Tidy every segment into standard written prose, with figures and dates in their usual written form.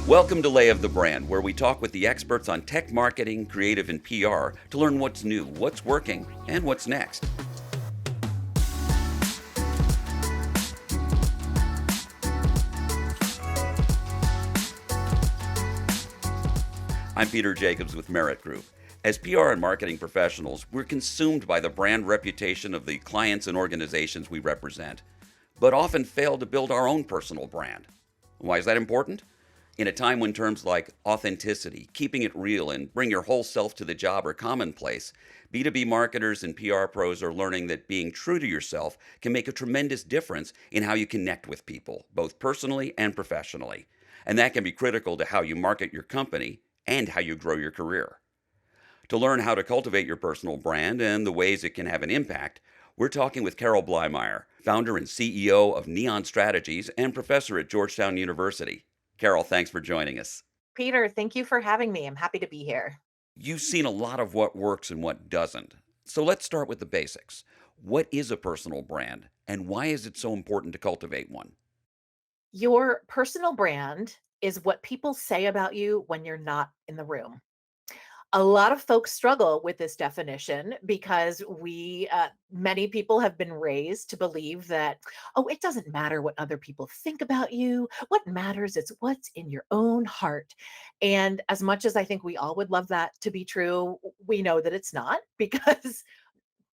Welcome to Lay of the Brand, where we talk with the experts on tech marketing, creative, and PR to learn what's new, what's working, and what's next. I'm Peter Jacobs with Merit Group. As PR and marketing professionals, we're consumed by the brand reputation of the clients and organizations we represent, but often fail to build our own personal brand. Why is that important? In a time when terms like authenticity, keeping it real, and bring your whole self to the job are commonplace, B2B marketers and PR pros are learning that being true to yourself can make a tremendous difference in how you connect with people, both personally and professionally. And that can be critical to how you market your company and how you grow your career. To learn how to cultivate your personal brand and the ways it can have an impact, we're talking with Carol Blymire, founder and CEO of Neon Strategies and professor at Georgetown University. Carol, thanks for joining us. Peter, thank you for having me. I'm happy to be here. You've seen a lot of what works and what doesn't. So let's start with the basics. What is a personal brand, and why is it so important to cultivate one? Your personal brand is what people say about you when you're not in the room. A lot of folks struggle with this definition because many people have been raised to believe that, oh, it doesn't matter what other people think about you. What matters is what's in your own heart. And as much as I think we all would love that to be true, we know that it's not because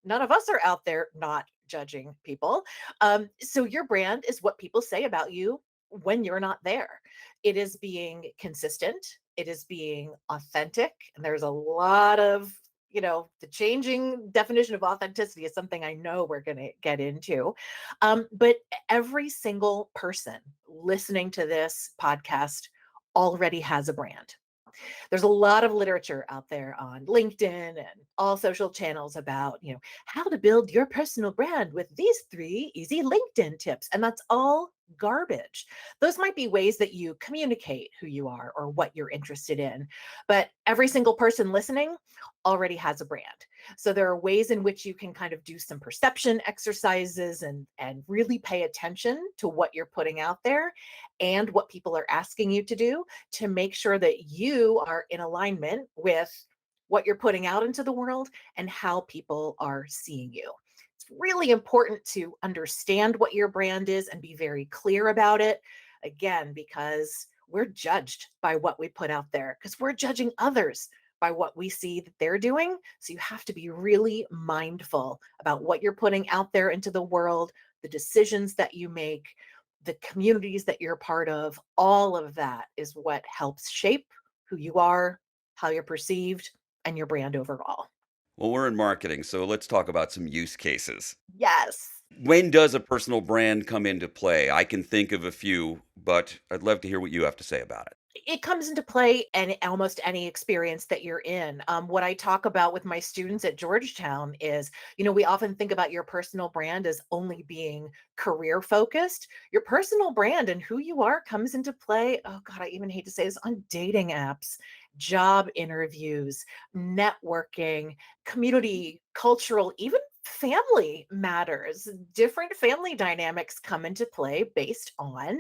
none of us are out there not judging people. So your brand is what people say about you when you're not there. It is being consistent. It is being authentic. And there's a lot of, the changing definition of authenticity is something I know we're going to get into. But every single person listening to this podcast already has a brand. There's a lot of literature out there on LinkedIn and all social channels about, how to build your personal brand with these 3 easy LinkedIn tips. And that's all garbage. Those might be ways that you communicate who you are or what you're interested in. But every single person listening already has a brand. So there are ways in which you can kind of do some perception exercises and really pay attention to what you're putting out there and what people are asking you to do to make sure that you are in alignment with what you're putting out into the world and how people are seeing you. It's really important to understand what your brand is and be very clear about it. Again, because we're judged by what we put out there, because we're judging others by what we see that they're doing. So you have to be really mindful about what you're putting out there into the world, the decisions that you make, the communities that you're part of. All of that is what helps shape who you are, how you're perceived, and your brand overall. Well, we're in marketing, so let's talk about some use cases. Yes. When does a personal brand come into play? I can think of a few, but I'd love to hear what you have to say about it. It comes into play in almost any experience that you're in. What I talk about with my students at Georgetown is, we often think about your personal brand as only being career focused. Your personal brand and who you are comes into play. Oh, God, I even hate to say this, on dating apps, job interviews, networking, community, cultural, even family matters. Different family dynamics come into play based on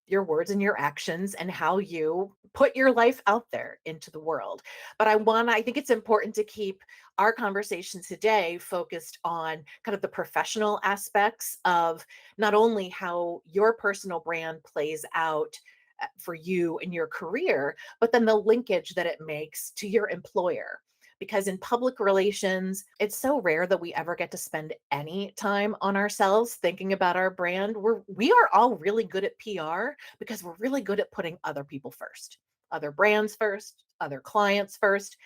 your words and your actions and how you put your life out there into the world. But I think it's important to keep our conversation today focused on kind of the professional aspects of not only how your personal brand plays out for you in your career, but then the linkage that it makes to your employer. Because in public relations, it's so rare that we ever get to spend any time on ourselves thinking about our brand. We are all really good at PR because we're really good at putting other people first, other brands first, other clients first.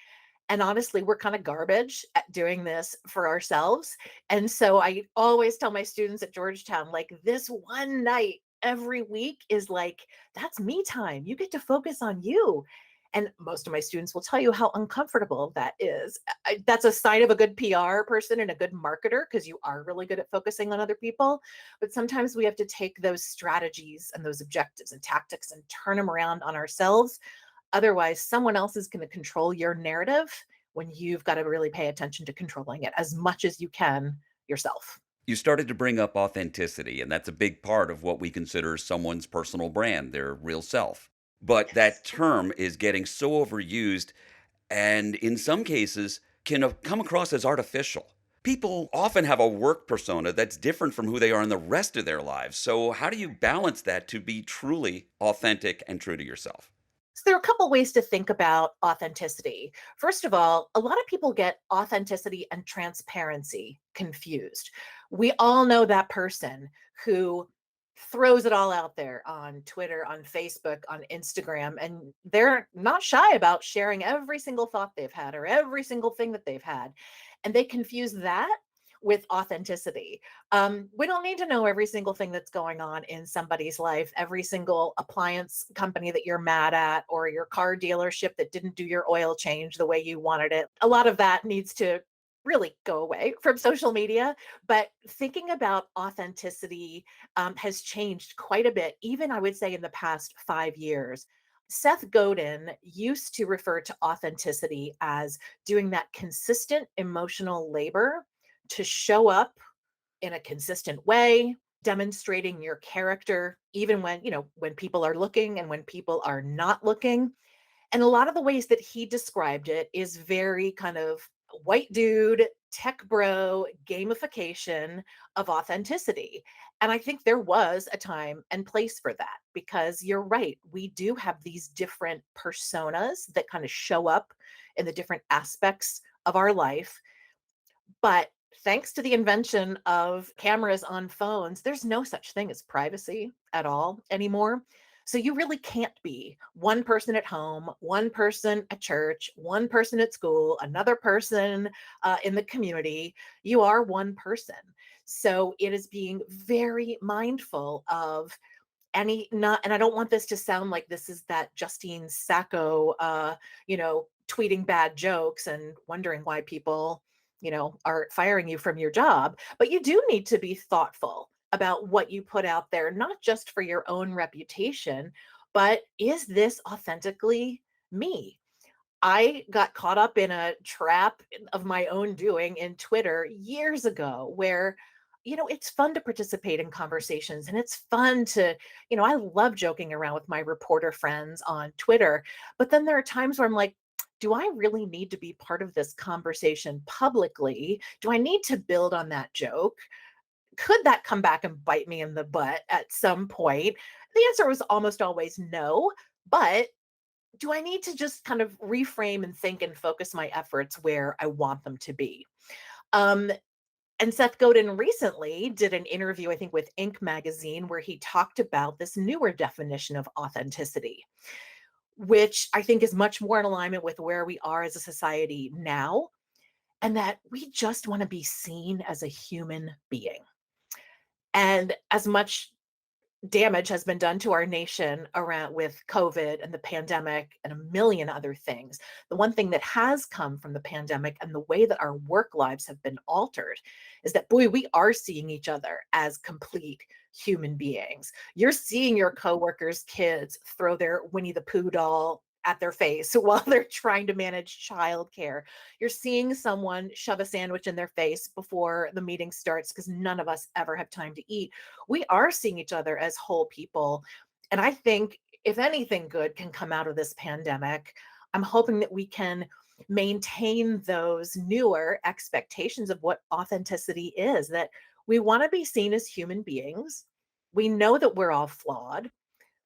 And honestly, we're kind of garbage at doing this for ourselves. And so I always tell my students at Georgetown, like, this one night every week is like, that's me time. You get to focus on you. And most of my students will tell you how uncomfortable that is. That's a sign of a good PR person and a good marketer because you are really good at focusing on other people. But sometimes we have to take those strategies and those objectives and tactics and turn them around on ourselves. Otherwise, someone else is going to control your narrative when you've got to really pay attention to controlling it as much as you can yourself. You started to bring up authenticity, and that's a big part of what we consider someone's personal brand, their real self. but that term is getting so overused and in some cases can come across as artificial. People often have a work persona that's different from who they are in the rest of their lives. So, how do you balance that to be truly authentic and true to yourself? So there are a couple ways to think about authenticity. First of all, a lot of people get authenticity and transparency confused. We all know that person who throws it all out there on Twitter, on Facebook, on Instagram, and they're not shy about sharing every single thought they've had or every single thing that they've had. And they confuse that with authenticity. We don't need to know every single thing that's going on in somebody's life, every single appliance company that you're mad at, or your car dealership that didn't do your oil change the way you wanted it. A lot of that needs to really go away from social media. But thinking about authenticity has changed quite a bit, even I would say in the past 5 years. Seth Godin used to refer to authenticity as doing that consistent emotional labor to show up in a consistent way, demonstrating your character, even when, when people are looking and when people are not looking. And a lot of the ways that he described it is very kind of white dude, tech bro gamification of authenticity. And I think there was a time and place for that because you're right. We do have these different personas that kind of show up in the different aspects of our life. But thanks to the invention of cameras on phones, there's no such thing as privacy at all anymore. So you really can't be one person at home, one person at church, one person at school, another person in the community. You are one person. So it is being very mindful of any not, and I don't want this to sound like this is that Justine Sacco tweeting bad jokes and wondering why people are firing you from your job, but you do need to be thoughtful about what you put out there, not just for your own reputation, but is this authentically me? I got caught up in a trap of my own doing in Twitter years ago where, it's fun to participate in conversations and it's fun to, I love joking around with my reporter friends on Twitter. But then there are times where I'm like, do I really need to be part of this conversation publicly? Do I need to build on that joke? Could that come back and bite me in the butt at some point? The answer was almost always no. But do I need to just kind of reframe and think and focus my efforts where I want them to be? Um, and Seth Godin recently did an interview, I think, with Inc. magazine, where he talked about this newer definition of authenticity, which I think is much more in alignment with where we are as a society now, and that we just want to be seen as a human being. And as much damage has been done to our nation around with COVID and the pandemic and a million other things. The one thing that has come from the pandemic and the way that our work lives have been altered is that, boy, we are seeing each other as complete human beings. You're seeing your coworkers' kids throw their Winnie the Pooh doll at their face while they're trying to manage childcare. You're seeing someone shove a sandwich in their face before the meeting starts because none of us ever have time to eat. We are seeing each other as whole people. And I think if anything good can come out of this pandemic, I'm hoping that we can maintain those newer expectations of what authenticity is, that we want to be seen as human beings. We know that we're all flawed.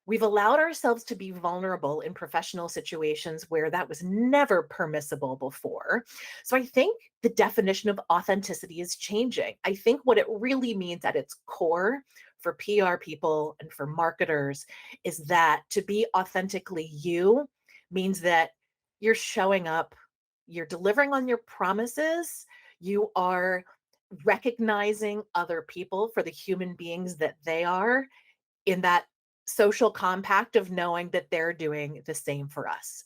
We've allowed ourselves to be vulnerable in professional situations where that was never permissible before. So I think the definition of authenticity is changing. I think what it really means at its core for PR people and for marketers is that to be authentically you means that you're showing up, you're delivering on your promises, you are recognizing other people for the human beings that they are in that social compact of knowing that they're doing the same for us.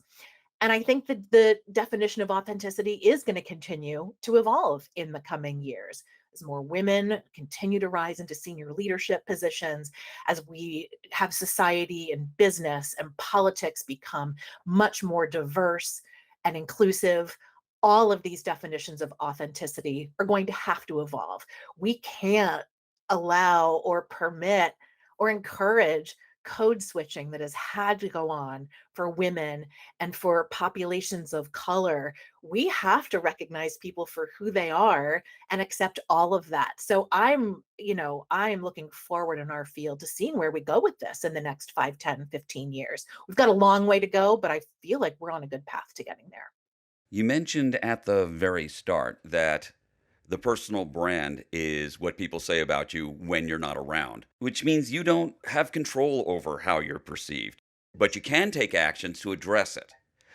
And I think that the definition of authenticity is going to continue to evolve in the coming years as more women continue to rise into senior leadership positions, as we have society and business and politics become much more diverse and inclusive. All of these definitions of authenticity are going to have to evolve. We can't allow or permit or encourage code switching that has had to go on for women and for populations of color. We have to recognize people for who they are and accept all of that. So I'm looking forward in our field to seeing where we go with this in the next 5, 10, 15 years. We've got a long way to go, but I feel like we're on a good path to getting there. You mentioned at the very start that the personal brand is what people say about you when you're not around, which means you don't have control over how you're perceived, but you can take actions to address it.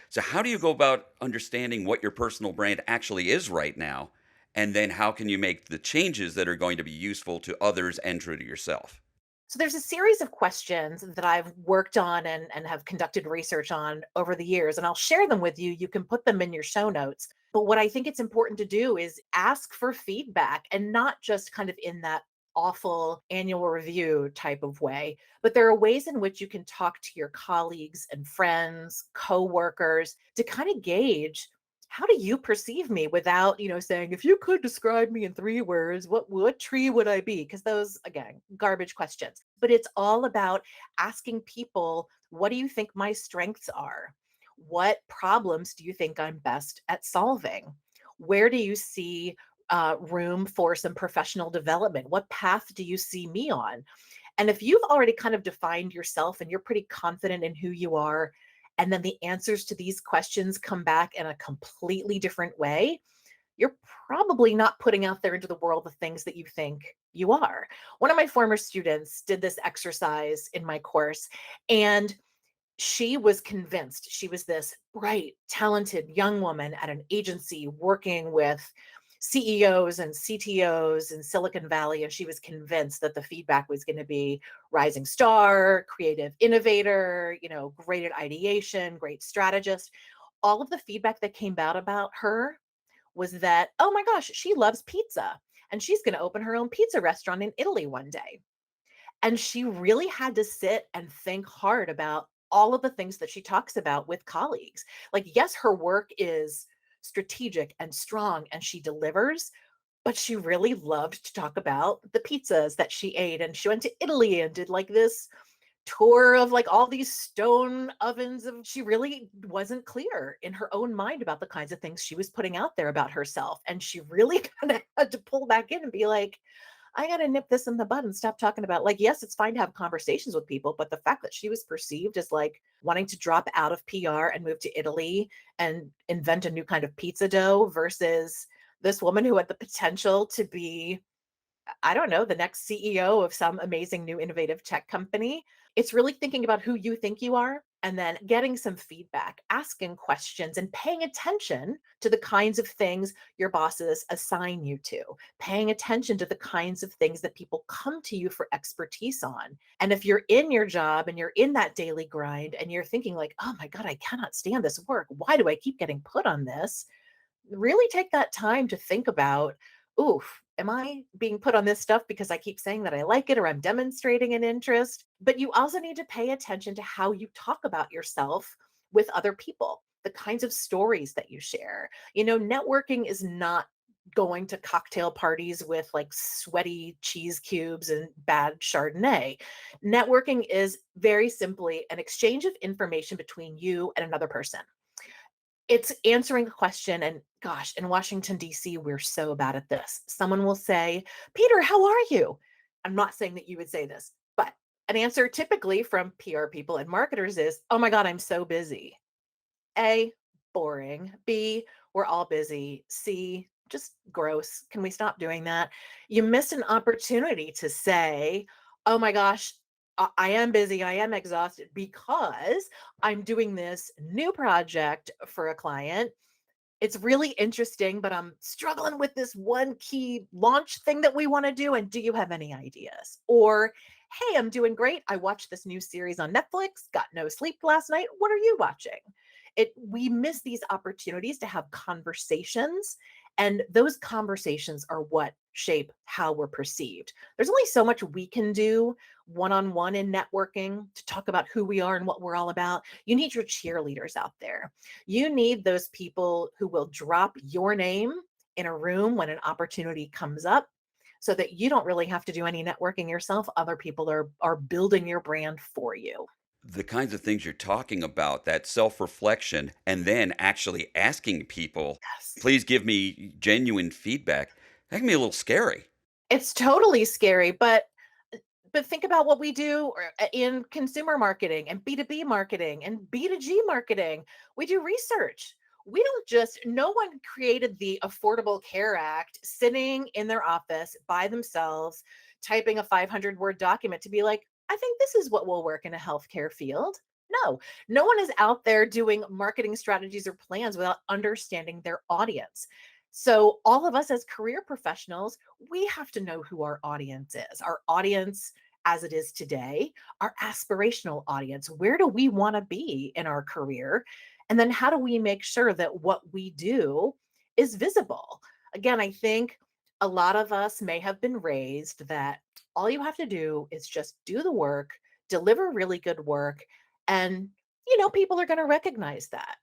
So, how do you go about understanding what your personal brand actually is right now? And then, how can you make the changes that are going to be useful to others and true to yourself? So there's a series of questions that I've worked on and have conducted research on over the years, and I'll share them with you. You can put them in your show notes. But what I think it's important to do is ask for feedback and not just kind of in that awful annual review type of way. But there are ways in which you can talk to your colleagues and friends, coworkers to kind of gauge how do you perceive me without, saying, if you could describe me in 3 words, what tree would I be? Because those, again, garbage questions. But it's all about asking people, what do you think my strengths are? What problems do you think I'm best at solving? Where do you see room for some professional development? What path do you see me on? And if you've already kind of defined yourself and you're pretty confident in who you are, and then the answers to these questions come back in a completely different way, you're probably not putting out there into the world the things that you think you are. One of my former students did this exercise in my course, and she was convinced she was this bright, talented young woman at an agency working with CEOs and CTOs in Silicon Valley. And she was convinced that the feedback was going to be rising star, creative innovator, great at ideation, great strategist. All of the feedback that came out about her was that, oh my gosh, she loves pizza and she's going to open her own pizza restaurant in Italy one day. And she really had to sit and think hard about all of the things that she talks about with colleagues. Like, yes, her work is strategic and strong and she delivers, but she really loved to talk about the pizzas that she ate. And she went to Italy and did like this tour of like all these stone ovens of she really wasn't clear in her own mind about the kinds of things she was putting out there about herself. And she really kind of had to pull back in and be like, I got to nip this in the bud and stop talking about, like, yes, it's fine to have conversations with people, but the fact that she was perceived as like wanting to drop out of PR and move to Italy and invent a new kind of pizza dough versus this woman who had the potential to be, I don't know, the next CEO of some amazing new innovative tech company. It's really thinking about who you think you are and then getting some feedback, asking questions, and paying attention to the kinds of things your bosses assign you to, paying attention to the kinds of things that people come to you for expertise on. And if you're in your job and you're in that daily grind and you're thinking, like, oh my God, I cannot stand this work. Why do I keep getting put on this? Really take that time to think about, oof, am I being put on this stuff because I keep saying that I like it or I'm demonstrating an interest? But you also need to pay attention to how you talk about yourself with other people, the kinds of stories that you share. Networking is not going to cocktail parties with like sweaty cheese cubes and bad Chardonnay. Networking is very simply an exchange of information between you and another person. It's answering a question, and gosh, in Washington, D.C., we're so bad at this. Someone will say, "Peter, how are you?" I'm not saying that you would say this, but an answer typically from PR people and marketers is, "Oh my God, I'm so busy." A, boring. B, we're all busy. C, just gross. Can we stop doing that? You miss an opportunity to say, oh my gosh, I am busy. I am exhausted because I'm doing this new project for a client. It's really interesting, but I'm struggling with this one key launch thing that we want to do. And do you have any ideas? Or, hey, I'm doing great. I watched this new series on Netflix, got no sleep last night. What are you watching? We miss these opportunities to have conversations, and those conversations are what shape how we're perceived. There's only so much we can do one-on-one in networking to talk about who we are and what we're all about. You need your cheerleaders out there. You need those people who will drop your name in a room when an opportunity comes up, so that you don't really have to do any networking yourself. Other people are building your brand for you. The kinds of things you're talking about, that self-reflection, and then actually asking people, Yes. "Please give me genuine feedback," that can be a little scary. It's totally scary, but think about what we do in consumer marketing and B2B marketing and B2G marketing. We do research. We don't just, no one created the Affordable Care Act sitting in their office by themselves, typing a 500-word document to be like, I think this is what will work in a healthcare field. No, no one is out there doing marketing strategies or plans without understanding their audience. So, all of us as career professionals, we have to know who our audience is. Our audience as it is today, our aspirational audience. Where do we want to be in our career? And then how do we make sure that what we do is visible? Again, I think a lot of us may have been raised that all you have to do is just do the work, deliver really good work, and people are going to recognize that.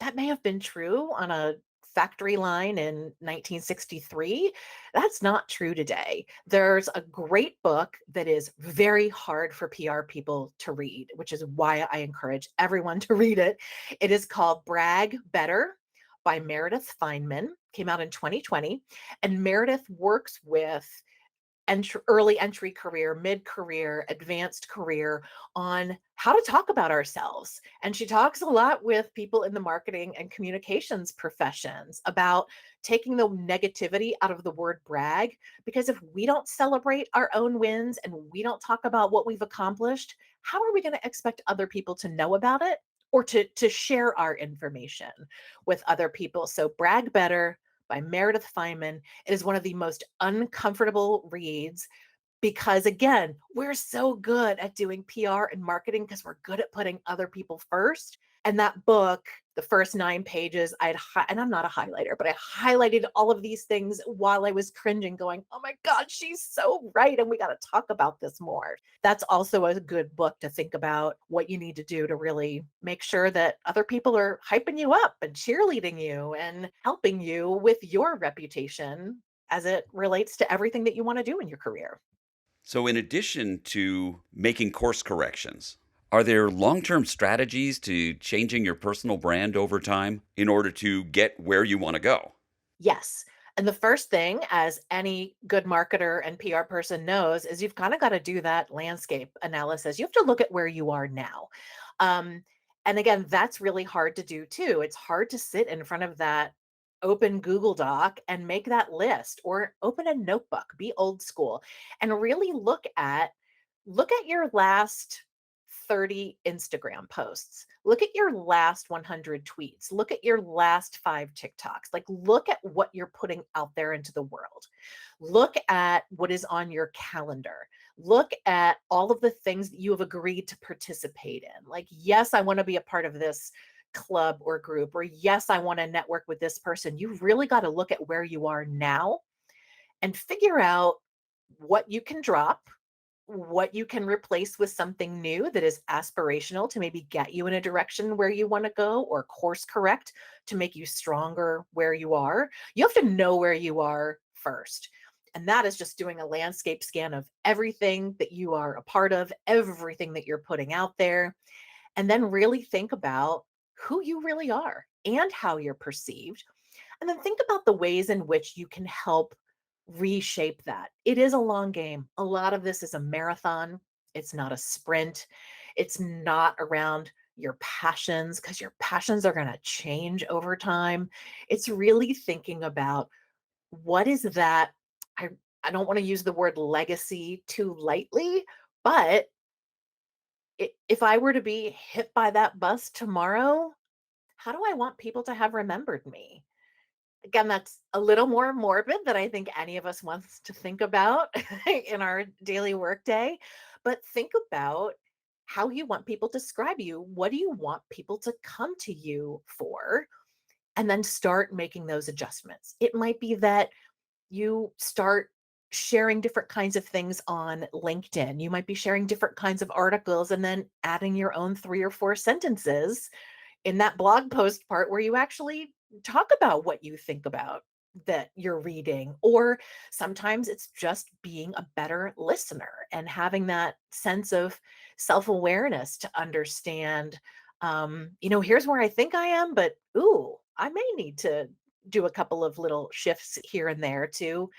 That may have been true on a factory line in 1963. That's not true today. There's a great book that is very hard for PR people to read, which is why I encourage everyone to read it. It is called Brag Better by Meredith Feynman. Came out in 2020. And Meredith works with early entry career, mid career, advanced career on how to talk about ourselves. And she talks a lot with people in the marketing and communications professions about taking the negativity out of the word brag. Because if we don't celebrate our own wins and we don't talk about what we've accomplished, how are we going to expect other people to know about it or to share our information with other people? So, Brag Better by Meredith Feynman. It is one of the most uncomfortable reads because, again, we're so good at doing PR and marketing because we're good at putting other people first. And that book, the first 9 pages, and I'm not a highlighter, but I highlighted all of these things while I was cringing, going, oh my God, she's so right. And we got to talk about this more. That's also a good book to think about what you need to do to really make sure that other people are hyping you up and cheerleading you and helping you with your reputation as it relates to everything that you want to do in your career. So, in addition to making course corrections, are there long term strategies to changing your personal brand over time in order to get where you want to go? Yes. And the first thing, as any good marketer and PR person knows, is you've kind of got to do that landscape analysis. You have to look at where you are now. Um, and again, that's really hard to do too. It's hard to sit in front of that open Google Doc and make that list or open a notebook, be old school, and really look at your last 30 Instagram posts. Look at your last 100 tweets. Look at your last 5 TikToks. Like, look at what you're putting out there into the world. Look at what is on your calendar. Look at all of the things that you have agreed to participate in. Like, yes, I want to be a part of this club or group, or yes, I want to network with this person. You've really got to look at where you are now and figure out what you can drop, what you can replace with something new that is aspirational to maybe get you in a direction where you want to go, or course correct to make you stronger where you are. You have to know where you are first. And that is just doing a landscape scan of everything that you are a part of, everything that you're putting out there, and then really think about who you really are and how you're perceived. And then think about the ways in which you can help reshape that. It is a long game. A lot of this is a marathon. It's not a sprint. It's not around your passions because your passions are going to change over time. It's really thinking about what is that. I, I don't want to use the word legacy too lightly, but if I were to be hit by that bus tomorrow, how do I want people to have remembered me? Again, that's a little more morbid than I think any of us wants to think about in our daily workday. But think about how you want people to describe you. What do you want people to come to you for? And then start making those adjustments. It might be that you start sharing different kinds of things on LinkedIn. You might be sharing different kinds of articles and then adding your own 3 or 4 sentences in that blog post part where you actually talk about what you think about. that you're reading, or sometimes it's just being a better listener and having that sense of self-awareness to understand, here's where I think I am, but ooh, I may need to do a couple of little shifts here and there to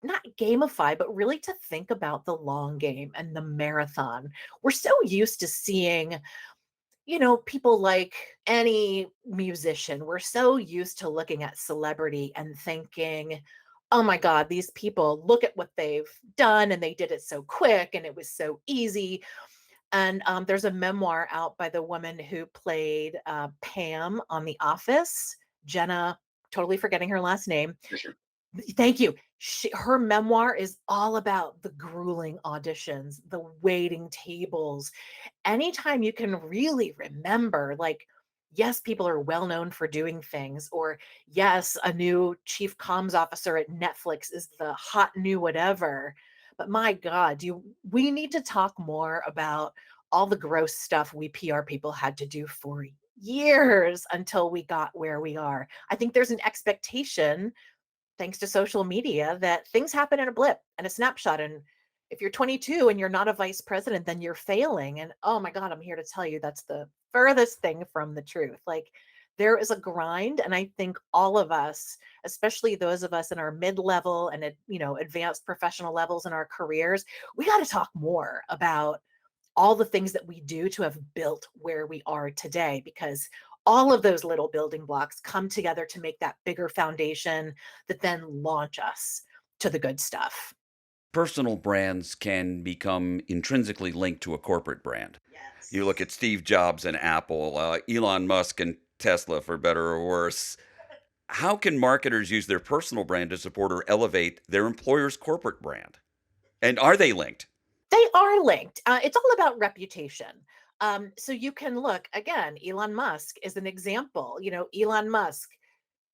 not gamify, but really to think about the long game and the marathon. We're so used to seeing, people like any musician. We're so used to looking at celebrity and thinking, oh my God, these people, look at what they've done and they did it so quick and it was so easy. And there's a memoir out by the woman who played Pam on The Office, Jenna, totally forgetting her last name. Sure. Thank you. Her memoir is all about the grueling auditions, the waiting tables. Anytime you can really remember, like, yes, people are well known for doing things, or yes, a new chief comms officer at Netflix is the hot new whatever. But my God, we need to talk more about all the gross stuff we PR people had to do for years until we got where we are. I think there's an expectation, thanks to social media, that things happen in a blip and a snapshot. And if you're 22 and you're not a vice president, then you're failing. And oh my God, I'm here to tell you that's the furthest thing from the truth. Like, there is a grind. And I think all of us, especially those of us in our mid-level and advanced professional levels in our careers, we got to talk more about all the things that we do to have built where we are today, because all of those little building blocks come together to make that bigger foundation that then launch us to the good stuff. Personal brands can become intrinsically linked to a corporate brand. You look Yes. at Steve Jobs and Apple, Elon Musk and Tesla, for better or worse. How can marketers use their personal brand to support or elevate their employer's corporate brand? And are they linked? They are linked. It's all about reputation. So you can look again, Elon Musk is an example. Elon Musk,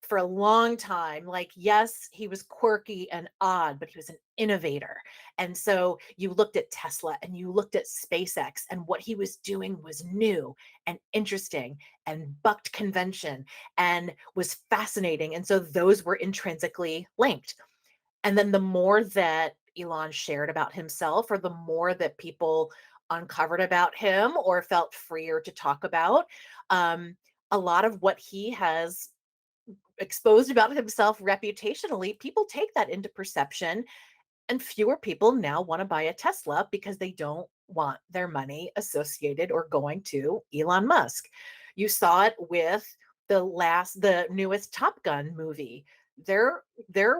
for a long time, like, yes, he was quirky and odd, but he was an innovator. And so you looked at Tesla and you looked at SpaceX, and what he was doing was new and interesting and bucked convention and was fascinating. And so those were intrinsically linked. And then the more that Elon shared about himself, or the more that people uncovered about him or felt freer to talk about, um, a lot of what he has exposed about himself reputationally, people take that into perception, and fewer people now want to buy a Tesla because they don't want their money associated or going to Elon Musk. You saw it with the newest Top Gun movie. There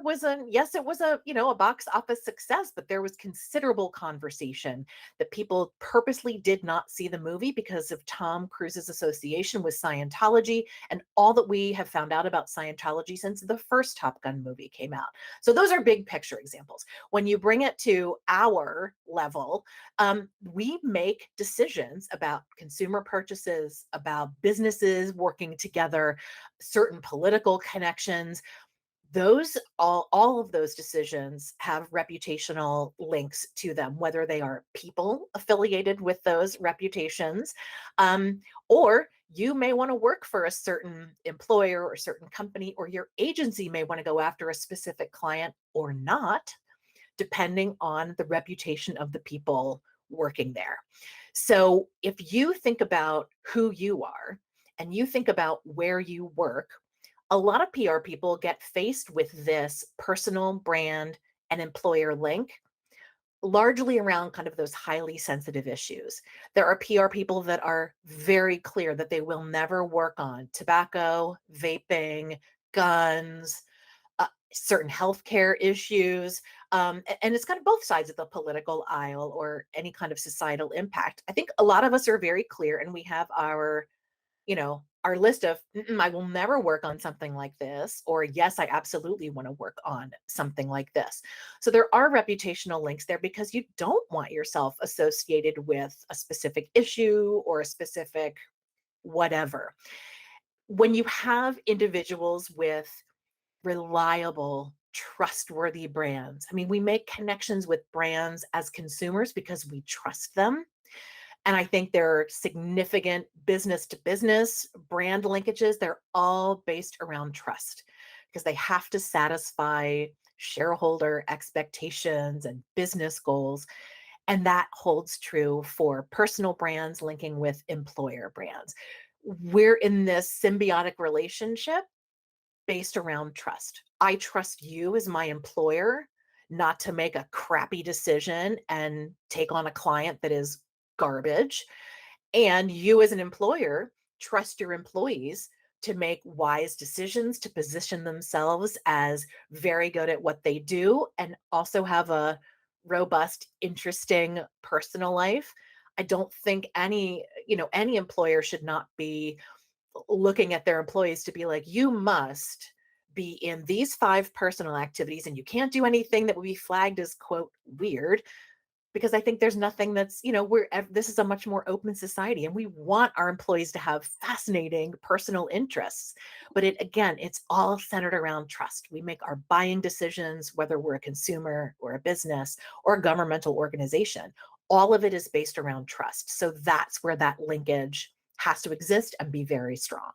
was a, yes, it was a box office success, but there was considerable conversation that people purposely did not see the movie because of Tom Cruise's association with Scientology and all that we have found out about Scientology since the first Top Gun movie came out. So those are big picture examples. When you bring it to our level, we make decisions about consumer purchases, about businesses working together, certain political connections. Those all of those decisions have reputational links to them, whether they are people affiliated with those reputations, or you may want to work for a certain employer or a certain company, or your agency may want to go after a specific client or not, depending on the reputation of the people working there. So if you think about who you are and you think about where you work, a lot of PR people get faced with this personal brand and employer link, largely around kind of those highly sensitive issues. There are PR people that are very clear that they will never work on tobacco, vaping, guns, certain healthcare issues. And it's kind of both sides of the political aisle or any kind of societal impact. I think a lot of us are very clear, and we have our list of, I will never work on something like this, or yes, I absolutely want to work on something like this. So there are reputational links there because you don't want yourself associated with a specific issue or a specific whatever. When you have individuals with reliable, trustworthy brands, I mean, we make connections with brands as consumers because we trust them. And I think there are significant business to business brand linkages. They're all based around trust. because they have to satisfy shareholder expectations and business goals. And that holds true for personal brands linking with employer brands. We're in this symbiotic relationship based around trust. I trust you as my employer not to make a crappy decision and take on a client that is garbage. And you as an employer trust your employees to make wise decisions, to position themselves as very good at what they do, and also have a robust, interesting personal life. I don't think any employer should not be looking at their employees to be like, you must be in these five personal activities and you can't do anything that would be flagged as quote weird, because I think there's nothing this is a much more open society and we want our employees to have fascinating personal interests. But it's all centered around trust. We make our buying decisions, whether we're a consumer or a business or a governmental organization. All of it is based around trust. So that's where that linkage has to exist and be very strong.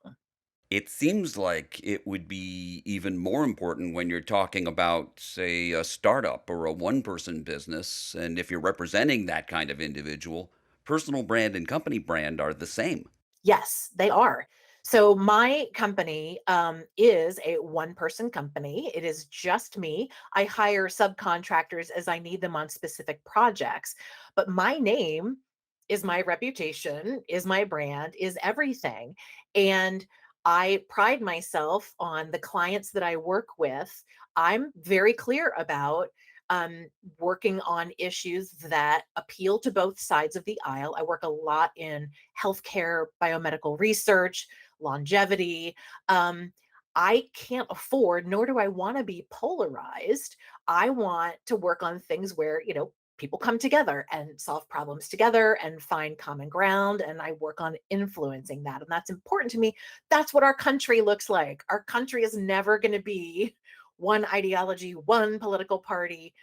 It seems like it would be even more important when you're talking about, say, a startup or a one person business. And if you're representing that kind of individual, personal brand and company brand are the same. Yes, they are. So my company is a one-person company. It is just me. I hire subcontractors as I need them on specific projects, but my name is my reputation, is my brand, is everything. And I pride myself on the clients that I work with. I'm very clear about um, working on issues that appeal to both sides of the aisle. I work a lot in healthcare, biomedical research, longevity. Um, I can't afford, nor do I want to be polarized. I want to work on things where, people come together and solve problems together and find common ground. And I work on influencing that. And that's important to me. That's what our country looks like. Our country is never going to be one ideology, one political party.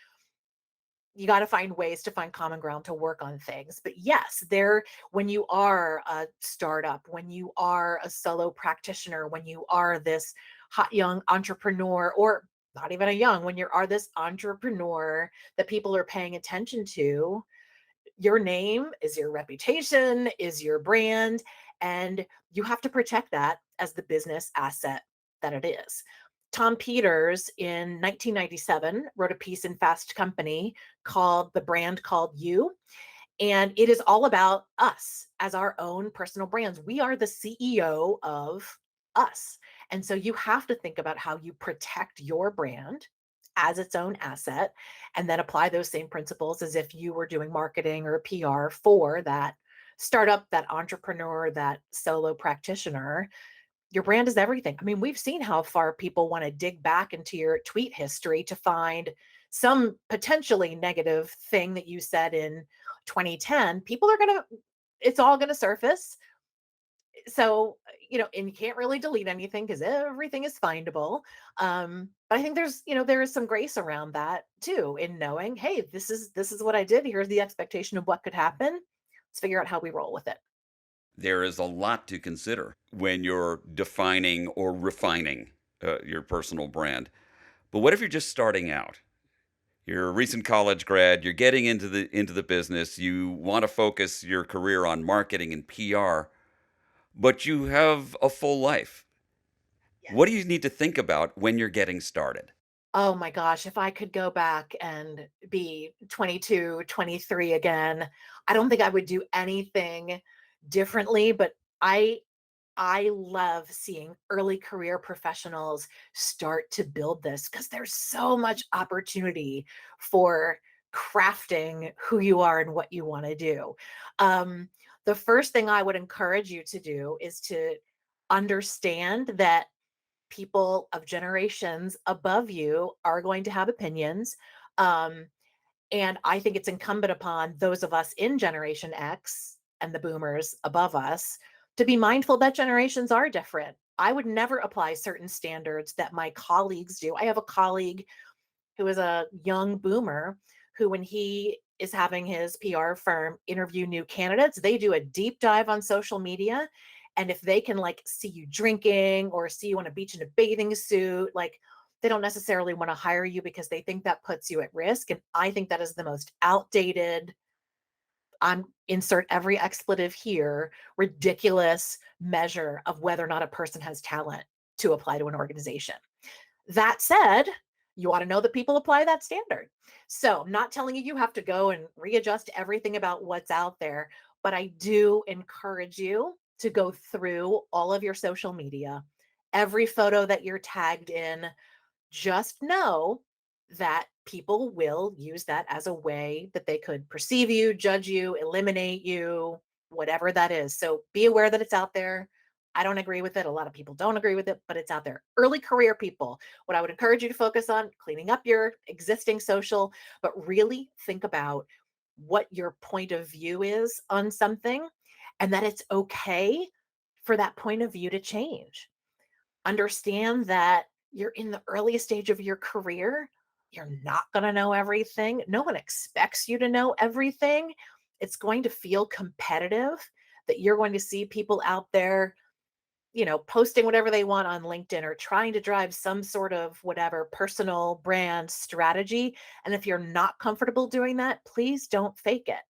You got to find ways to find common ground to work on things. But yes, when you are a startup, when you are a solo practitioner, when you are this hot young entrepreneur, or not even a young, when you are this entrepreneur that people are paying attention to, your name is your reputation, is your brand, and you have to protect that as the business asset that it is. Tom Peters in 1997 wrote a piece in Fast Company called The Brand Called You. And it is all about us as our own personal brands. We are the CEO of us. And so you have to think about how you protect your brand as its own asset and then apply those same principles as if you were doing marketing or PR for that startup, that entrepreneur, that solo practitioner. Your brand is everything. I mean, we've seen how far people want to dig back into your tweet history to find some potentially negative thing that you said in 2010. It's all going to surface. So, and you can't really delete anything because everything is findable. But I think there is some grace around that too, in knowing, hey, this is what I did. Here's the expectation of what could happen. Let's figure out how we roll with it. There is a lot to consider when you're defining or refining your personal brand. But what if you're just starting out? You're a recent college grad, you're getting into the business, you want to focus your career on marketing and PR, but you have a full life. What do you need to think about when you're getting started? Oh my gosh, if I could go back and be 22, 23 again, I don't think I would do anything differently, but I I love seeing early career professionals start to build this because there's so much opportunity for crafting who you are and what you want to do. Um, the first thing I would encourage you to do is to understand that people of generations above you are going to have opinions. Um, and I think it's incumbent upon those of us in Generation X and the boomers above us to be mindful that generations are different. I would never apply certain standards that my colleagues do. I have a colleague who is a young boomer who, when he is having his PR firm interview new candidates, they do a deep dive on social media And if they can like see you drinking or see you on a beach in a bathing suit, like they don't necessarily want to hire you because they think that puts you at risk. And I think that is the most outdated, I'm insert every expletive here, ridiculous measure of whether or not a person has talent to apply to an organization. That said, you ought to know that people apply that standard. So I'm not telling you you have to go and readjust everything about what's out there, but I do encourage you to go through all of your social media, every photo that you're tagged in. Just know that people will use that as a way that they could perceive you, judge you, eliminate you, whatever that is. So be aware that it's out there. I don't agree with it. A lot of people don't agree with it, but it's out there. Early career people, what I would encourage you to focus on, cleaning up your existing social, but really think about what your point of view is on something and that it's okay for that point of view to change. Understand that you're in the earliest stage of your career. You're not going to know everything. No one expects you to know everything. It's going to feel competitive that you're going to see people out there, posting whatever they want on LinkedIn or trying to drive some sort of whatever personal brand strategy. And if you're not comfortable doing that, please don't fake it.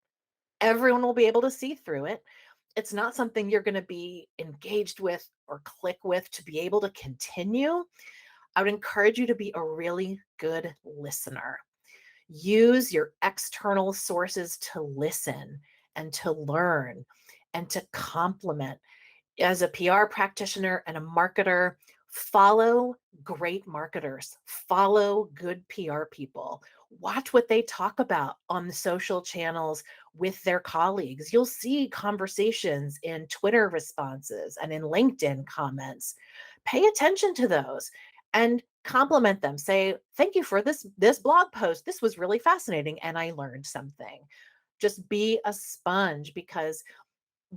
Everyone will be able to see through it. It's not something you're going to be engaged with or click with to be able to continue. I would encourage you to be a really good listener. Use your external sources to listen and to learn and to complement. As a PR practitioner and a marketer, follow great marketers, follow good PR people, watch what they talk about on the social channels with their colleagues. You'll see conversations in Twitter responses and in LinkedIn comments. Pay attention to those and compliment them. Say, thank you for this blog post. This was really fascinating and I learned something. Just be a sponge, because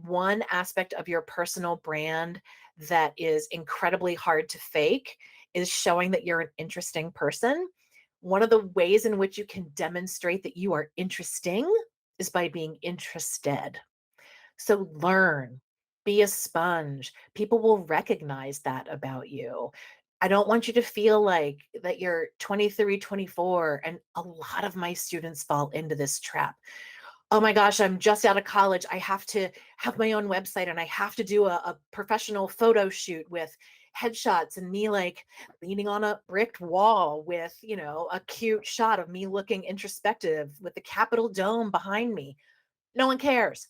one aspect of your personal brand that is incredibly hard to fake is showing that you're an interesting person. One of the ways in which you can demonstrate that you are interesting is by being interested. So learn, be a sponge. People will recognize that about you. I don't want you to feel like that you're 23, 24, and a lot of my students fall into this trap. Oh my gosh, I'm just out of college. I have to have my own website and I have to do a professional photo shoot with headshots and me like leaning on a brick wall with, a cute shot of me looking introspective with the Capitol Dome behind me. No one cares.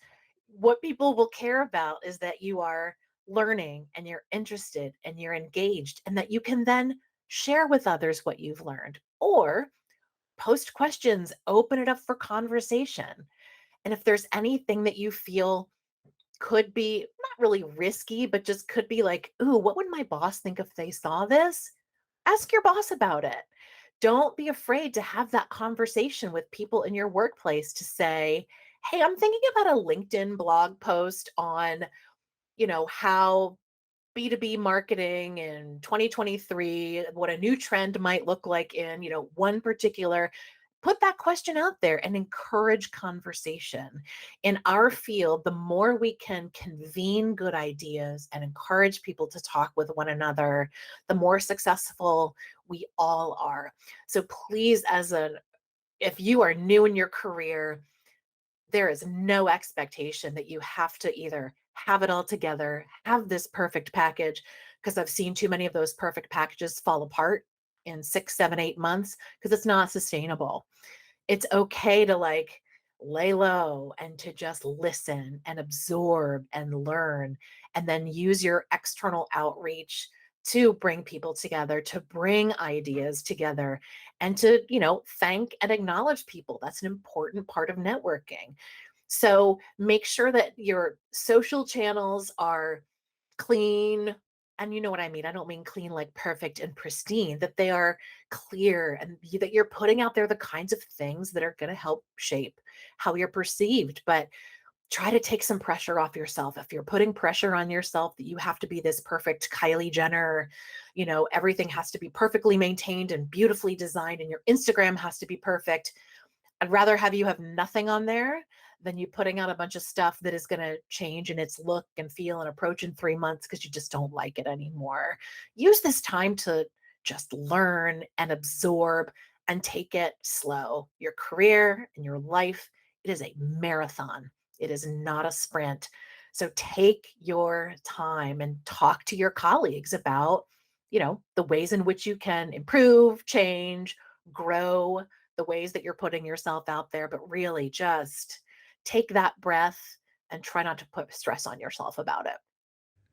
What people will care about is that you are learning and you're interested and you're engaged, and that you can then share with others what you've learned or post questions, open it up for conversation. And if there's anything that you feel could be not really risky, but just could be like, ooh, what would my boss think if they saw this? Ask your boss about it. Don't be afraid to have that conversation with people in your workplace to say, hey, I'm thinking about a LinkedIn blog post on, how B2B marketing in 2023, what a new trend might look like in, one particular. Put that question out there and encourage conversation. In our field, the more we can convene good ideas and encourage people to talk with one another, the more successful we all are. So please, if you are new in your career, there is no expectation that you have to either have it all together, have this perfect package, because I've seen too many of those perfect packages fall apart in 6, 7, 8 months because it's not sustainable. It's okay to like lay low and to just listen and absorb and learn, and then use your external outreach to bring people together, to bring ideas together, and to, thank and acknowledge people. That's an important part of networking. So make sure that your social channels are clean. And you know what I mean? I don't mean clean like perfect and pristine, that they are clear and that you're putting out there the kinds of things that are going to help shape how you're perceived. But try to take some pressure off yourself. If you're putting pressure on yourself that you have to be this perfect Kylie Jenner, everything has to be perfectly maintained and beautifully designed and your Instagram has to be perfect. I'd rather have you have nothing on there than you putting out a bunch of stuff that is going to change in its look and feel and approach in 3 months because you just don't like it anymore. Use this time to just learn and absorb and take it slow. Your career and your life, it is a marathon. It is not a sprint. So take your time and talk to your colleagues about, the ways in which you can improve, change, grow, the ways that you're putting yourself out there, but really just take that breath and try not to put stress on yourself about it.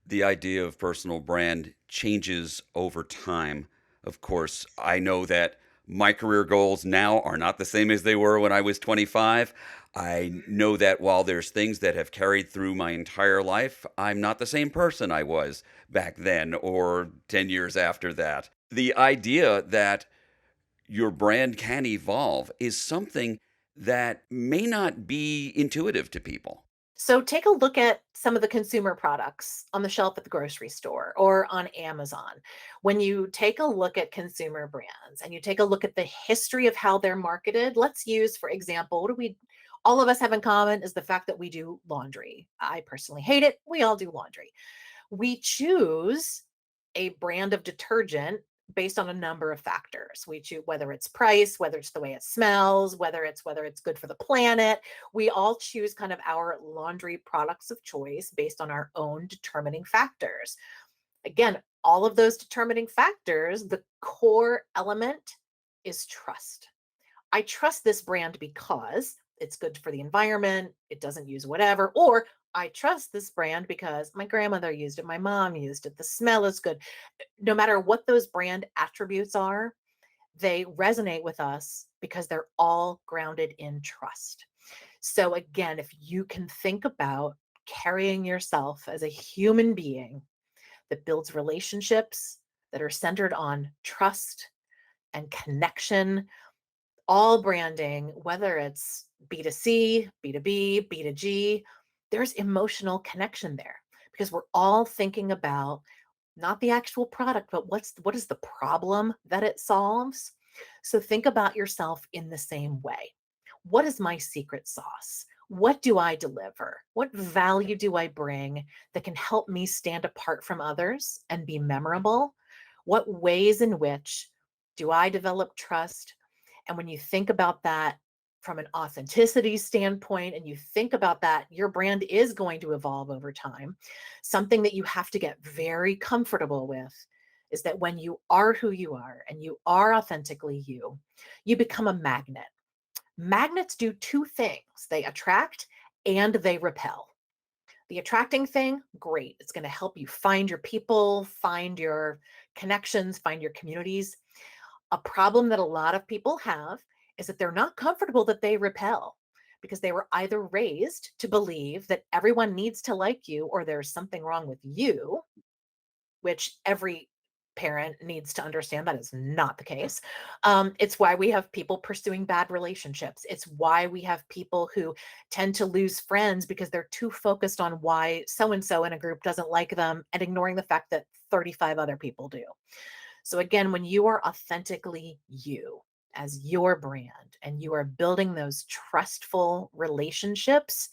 The idea of personal brand changes over time. Of course, I know that my career goals now are not the same as they were when I was 25. I know that while there's things that have carried through my entire life, I'm not the same person I was back then or 10 years after that. The idea that your brand can evolve is something that may not be intuitive to people. So take a look at some of the consumer products on the shelf at the grocery store or on Amazon. When you take a look at consumer brands and you take a look at the history of how they're marketed, let's use, for example, what do we all of us have in common is the fact that we do laundry. I personally hate it. We all do laundry. We choose a brand of detergent based on a number of factors. We choose whether it's price, whether it's the way it smells, whether it's good for the planet. We all choose kind of our laundry products of choice based on our own determining factors. Again, all of those determining factors, the core element is trust. I trust this brand because it's good for the environment, it doesn't use whatever, or I trust this brand because my grandmother used it, my mom used it, the smell is good. No matter what those brand attributes are, they resonate with us because they're all grounded in trust. So, again, if you can think about carrying yourself as a human being that builds relationships that are centered on trust and connection, all branding, whether it's B2C, B2B, B2G, there's emotional connection there because we're all thinking about not the actual product, but what is the problem that it solves? So think about yourself in the same way. What is my secret sauce? What do I deliver? What value do I bring that can help me stand apart from others and be memorable? What ways in which do I develop trust? And when you think about that from an authenticity standpoint, and you think about that, your brand is going to evolve over time. Something that you have to get very comfortable with is that when you are who you are and you are authentically you, you become a magnet. Magnets do two things: they attract and they repel. The attracting thing, great. It's going to help you find your people, find your connections, find your communities. A problem that a lot of people have is that they're not comfortable that they repel because they were either raised to believe that everyone needs to like you or there's something wrong with you, which every parent needs to understand that is not the case. It's why we have people pursuing bad relationships. It's why we have people who tend to lose friends because they're too focused on why so and so in a group doesn't like them and ignoring the fact that 35 other people do. So, again, when you are authentically you as your brand and you are building those trustful relationships,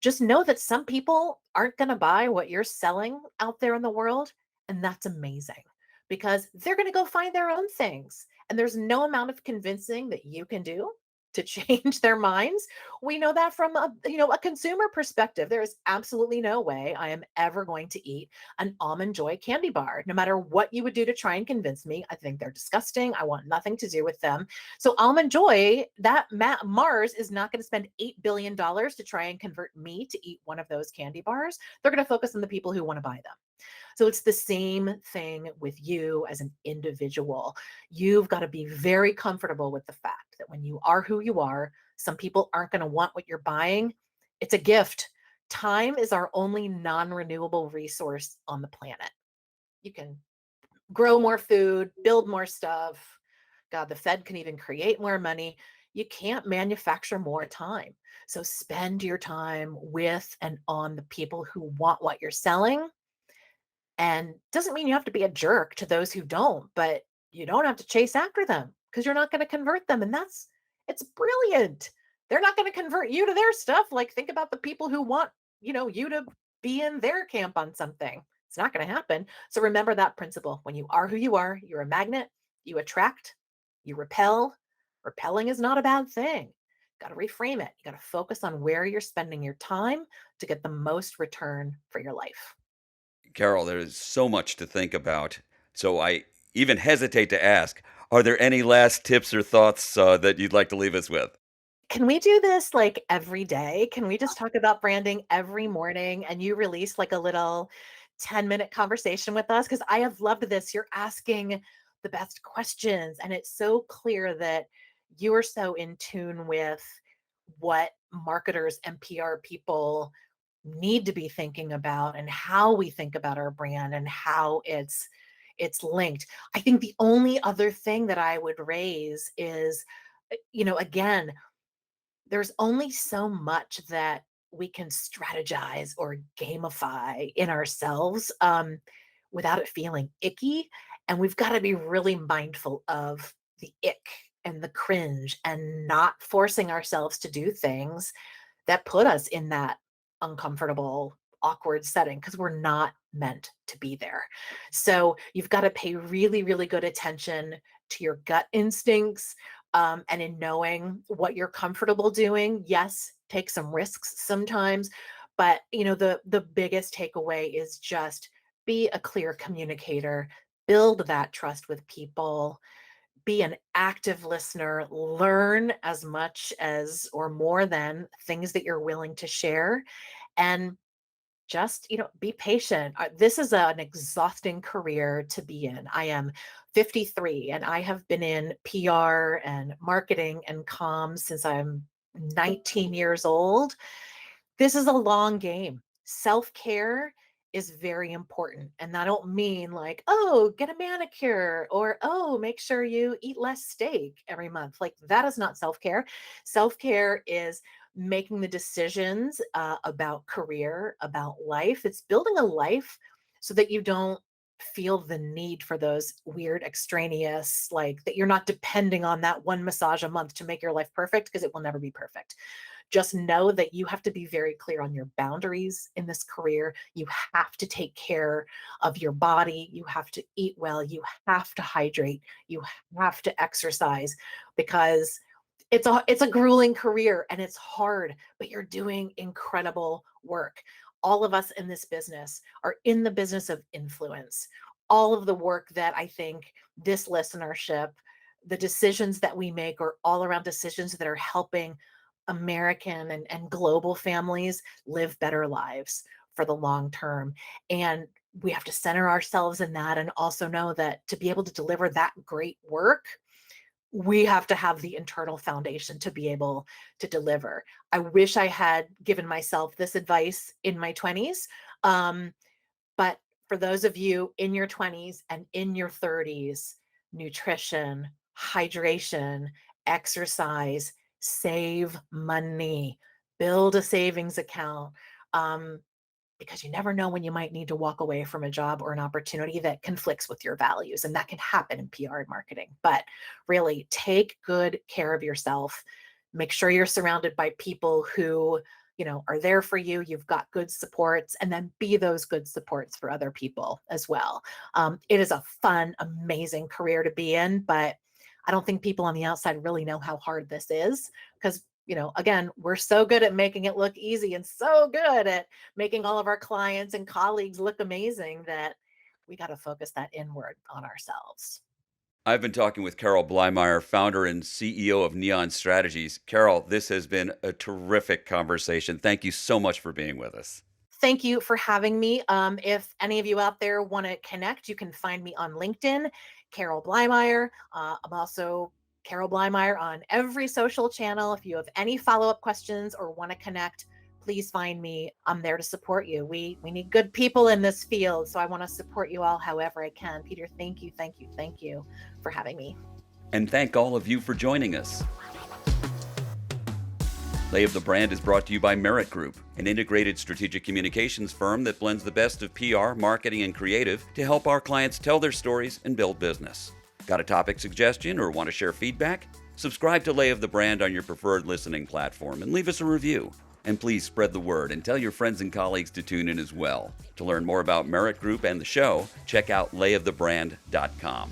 just know that some people aren't going to buy what you're selling out there in the world. And that's amazing because they're going to go find their own things. And there's no amount of convincing that you can do to change their minds. We know that from a consumer perspective. There is absolutely no way I am ever going to eat an almond joy candy bar. No matter what you would do to try and convince me, I think they're disgusting. I want nothing to do with them. So almond joy, that Mars is not going to spend $8 billion to try and convert me to eat one of those candy bars. They're going to focus on the people who want to buy them. So it's the same thing with you as an individual. You've got to be very comfortable with the fact that when you are who you are, some people aren't going to want what you're buying. It's a gift. Time is our only non renewable resource on the planet. You can grow more food, build more stuff. God, the Fed can even create more money. You can't manufacture more time. So spend your time with and on the people who want what you're selling, and doesn't mean you have to be a jerk to those who don't, but you don't have to chase after them because you're not going to convert them. And it's brilliant. They're not going to convert you to their stuff. Like, think about the people who want, you to be in their camp on something. It's not going to happen. So remember that principle. When you are who you are, you're a magnet, you attract, you repel. Repelling is not a bad thing. Got to reframe it. You got to focus on where you're spending your time to get the most return for your life. Carol, there is so much to think about. So I even hesitate to ask, are there any last tips or thoughts that you'd like to leave us with? Can we do this like every day? Can we just talk about branding every morning and you release like a little 10-minute conversation with us? Because I have loved this. You're asking the best questions, and it's so clear that you are so in tune with what marketers and PR people need to be thinking about and how we think about our brand and how it's linked. I think the only other thing that I would raise is again, there's only so much that we can strategize or gamify in ourselves without it feeling icky. And we've got to be really mindful of the ick and the cringe and not forcing ourselves to do things that put us in that uncomfortable, awkward setting because we're not meant to be there. So you've got to pay really, really good attention to your gut instincts, and in knowing what you're comfortable doing. Yes, take some risks sometimes, but the biggest takeaway is just be a clear communicator, build that trust with people, be an active listener, learn as much as or more than things that you're willing to share, and just be patient. This is an exhausting career to be in. I am 53 and I have been in PR and marketing and comms since I'm 19 years old. This is a long game. Self-care is very important. And I don't mean like, oh, get a manicure or, oh, make sure you eat less steak every month. Like, that is not self-care. Self-care is making the decisions about career, about life. It's building a life so that you don't feel the need for those weird extraneous, like that you're not depending on that one massage a month to make your life perfect, because it will never be perfect. Just know that you have to be very clear on your boundaries in this career. You have to take care of your body. You have to eat well. You have to hydrate. You have to exercise, because it's a grueling career and it's hard, but you're doing incredible work. All of us in this business are in the business of influence. All of the work that I think this listenership, the decisions that we make are all around decisions that are helping American and global families live better lives for the long term. And we have to center ourselves in that and also know that to be able to deliver that great work, we have to have the internal foundation to be able to deliver. I wish I had given myself this advice in my 20s. But for those of you in your 20s and in your 30s, nutrition, hydration, exercise, save money, build a savings account. Um, because you never know when you might need to walk away from a job or an opportunity that conflicts with your values. And that can happen in PR and marketing. But really, take good care of yourself. Make sure you're surrounded by people who, are there for you. You've got good supports, and then be those good supports for other people as well. It is a fun, amazing career to be in, but I don't think people on the outside really know how hard this is, because again, we're so good at making it look easy and so good at making all of our clients and colleagues look amazing that we got to focus that inward on ourselves. I've been talking with Carol Blymire, founder and CEO of Neon Strategies. Carol, this has been a terrific conversation. Thank you so much for being with us. Thank you for having me. If any of you out there want to connect, you can find me on LinkedIn, Carol Blymire. I'm also Carol Blymire on every social channel. If you have any follow-up questions or want to connect, please find me. I'm there to support you. We need good people in this field, so I want to support you all however I can. Peter, thank you, thank you, thank you for having me. And thank all of you for joining us. Lay of the Brand is brought to you by Merit Group, an integrated strategic communications firm that blends the best of PR, marketing, and creative to help our clients tell their stories and build business. Got a topic suggestion or want to share feedback? Subscribe to Lay of the Brand on your preferred listening platform and leave us a review. And please spread the word and tell your friends and colleagues to tune in as well. To learn more about Merit Group and the show, check out layofthebrand.com.